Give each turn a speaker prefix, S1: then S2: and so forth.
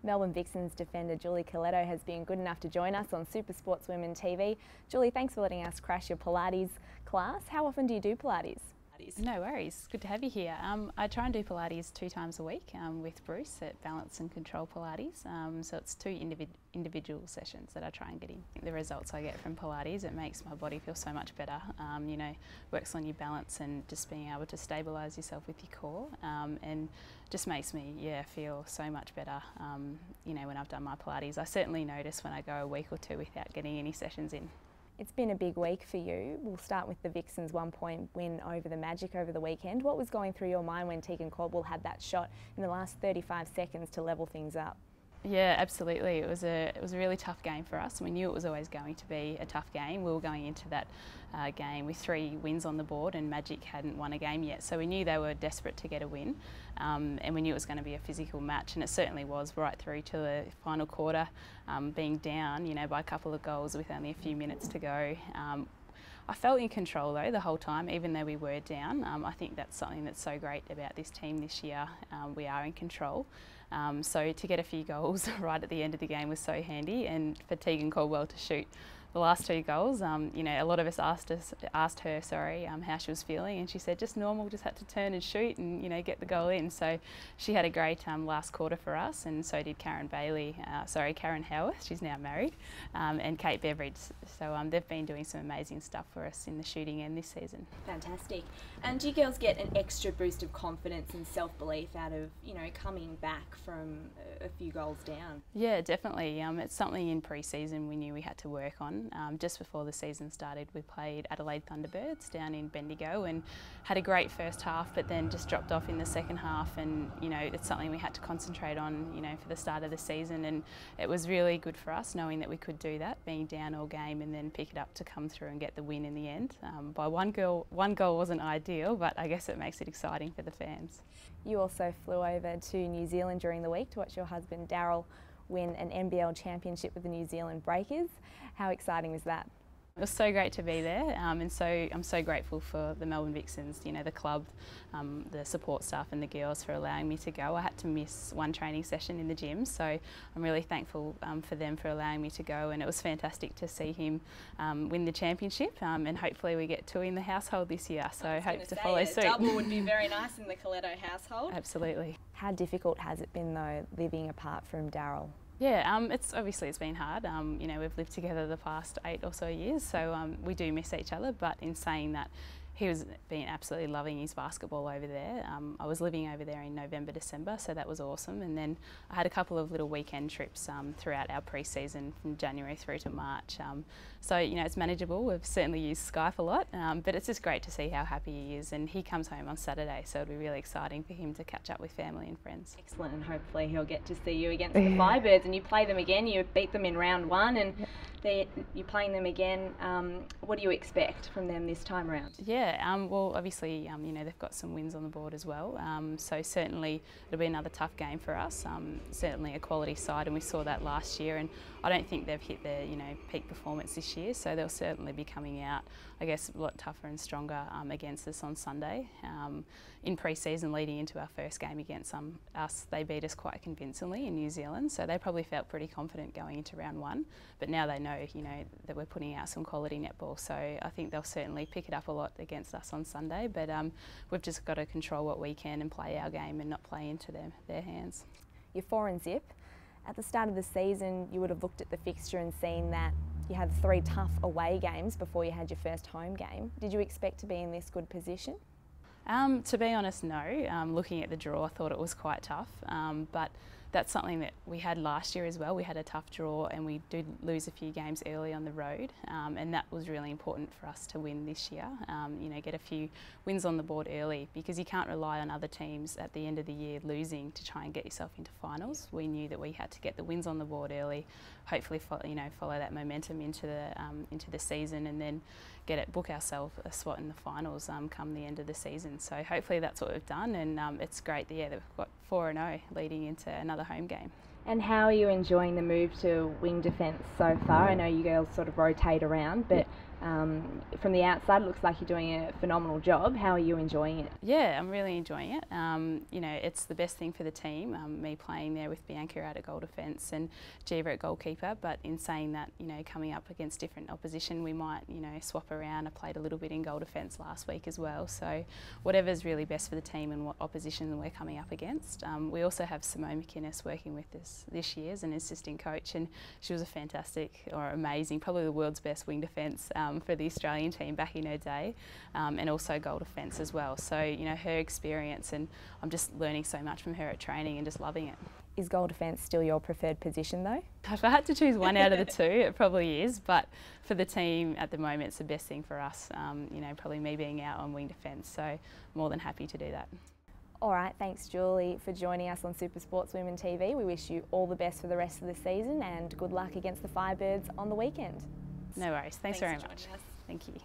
S1: Melbourne Vixens defender Julie Corletto has been good enough to join us on SuperSportsWomen TV. Julie, thanks for letting us crash your Pilates class. How often do you do Pilates?
S2: No worries, good to have you here. I try and do Pilates 2 times a week with Bruce at Balance and Control Pilates. So it's 2 individual sessions that I try and get in. The results I get from Pilates, it makes my body feel so much better. You know, works on your balance and just being able to stabilise yourself with your core, and just makes me feel so much better. You know, when I've done my Pilates, I certainly notice when I go a week or 2 without getting any sessions in.
S1: It's been a big week for you. We'll start with the Vixens' 1-point win over the Magic over the weekend. What was going through your mind when Tegan Caldwell had that shot in the last 35 seconds to level things up?
S2: Yeah, absolutely. It was a really tough game for us. We knew it was always going to be a tough game. We were going into that game with 3 wins on the board, and Magic hadn't won a game yet, so we knew they were desperate to get a win, and we knew it was going to be a physical match, and it certainly was right through to the final quarter, being down, you know, by a couple of goals with only a few minutes to go. I felt in control though the whole time, even though we were down. I think that's something that's so great about this team this year. We are in control. So to get a few goals right at the end of the game was so handy, and for Tegan Caldwell to shoot the last 2 goals, you know, a lot of us asked her how she was feeling, and she said just normal, just had to turn and shoot and, you know, get the goal in. So she had a great last quarter for us, and so did Karen Howarth, she's now married, and Kate Beveridge. So they've been doing some amazing stuff for us in the shooting end this season.
S1: Fantastic. And do you girls get an extra boost of confidence and self-belief out of, you know, coming back from a few goals down?
S2: Yeah, definitely. It's something in pre-season we knew we had to work on. Just before the season started, we played Adelaide Thunderbirds down in Bendigo and had a great first half, but then just dropped off in the second half, and, you know, it's something we had to concentrate on, you know, for the start of the season, and it was really good for us knowing that we could do that, being down all game, and then pick it up to come through and get the win in the end. By one goal wasn't ideal, but I guess it makes it exciting for the fans.
S1: You also flew over to New Zealand during the week to watch your husband Daryl win an NBL championship with the New Zealand Breakers. How exciting was that?
S2: It was so great to be there, and so I'm so grateful for the Melbourne Vixens, you know, the club, the support staff and the girls for allowing me to go. I had to miss 1 training session in the gym, so I'm really thankful for them for allowing me to go, and it was fantastic to see him win the championship, and hopefully we get 2 in the household this year, so I hope to follow suit.
S1: A double would be very nice in the Corletto household.
S2: Absolutely.
S1: How difficult has it been though, living apart from Daryl?
S2: Yeah, it's been hard. You know, we've lived together the past 8 or so years, so we do miss each other, but in saying that, he was been absolutely loving his basketball over there. I was living over there in November, December, so that was awesome. And then I had a couple of little weekend trips throughout our pre-season from January through to March. So, you know, it's manageable. We've certainly used Skype a lot, but it's just great to see how happy he is. And he comes home on Saturday, so it'll be really exciting for him to catch up with family and friends.
S1: Excellent, and hopefully he'll get to see you against the Firebirds, and you play them again. You beat them in round 1, and you're playing them again. What do you expect from them this time around?
S2: Yeah, well, obviously, you know, they've got some wins on the board as well, so certainly it'll be another tough game for us. Certainly a quality side, and we saw that last year, and I don't think they've hit their, you know, peak performance this year, so they'll certainly be coming out, I guess, a lot tougher and stronger against us on Sunday. In pre-season leading into our first game against us, they beat us quite convincingly in New Zealand, so they probably felt pretty confident going into round 1, but now they know, you know, that we're putting out some quality netball, so I think they'll certainly pick it up a lot against us on Sunday, but we've just got to control what we can and play our game and not play into their hands.
S1: You're 4 and zip. At the start of the season, you would have looked at the fixture and seen that you had 3 tough away games before you had your first home game. Did you expect to be in this good position?
S2: To be honest, no. Looking at the draw, I thought it was quite tough, but that's something that we had last year as well. We had a tough draw, and we did lose a few games early on the road, and that was really important for us to win this year. You know, get a few wins on the board early, because you can't rely on other teams at the end of the year losing to try and get yourself into finals. We knew that we had to get the wins on the board early, hopefully follow that momentum into the season, and then book ourselves a spot in the finals come the end of the season. So hopefully that's what we've done, and it's great that we've got 4-0 leading into another home game.
S1: And how are you enjoying the move to wing defence so far? I know you girls sort of rotate around, but from the outside it looks like you're doing a phenomenal job. How are you enjoying it?
S2: Yeah, I'm really enjoying it. You know, it's the best thing for the team, me playing there with Bianca out at goal defence and Jiva at goalkeeper, but in saying that, you know, coming up against different opposition, we might, you know, swap around. I played a little bit in goal defence last week as well, so whatever's really best for the team and what opposition we're coming up against. We also have Simone McInnes working with us this year as an assistant coach, and she was a fantastic or amazing, probably the world's best wing defence for the Australian team back in her day, and also goal defence as well. So, you know, her experience, and I'm just learning so much from her at training and just loving it.
S1: Is goal defence still your preferred position though?
S2: If I had to choose one out of the two, it probably is, but for the team at the moment it's the best thing for us, you know, probably me being out on wing defence, so more than happy to do that.
S1: All right, thanks Julie for joining us on SuperSportsWomen TV. We wish you all the best for the rest of the season and good luck against the Firebirds on the weekend.
S2: No worries, thanks very much. Thank you.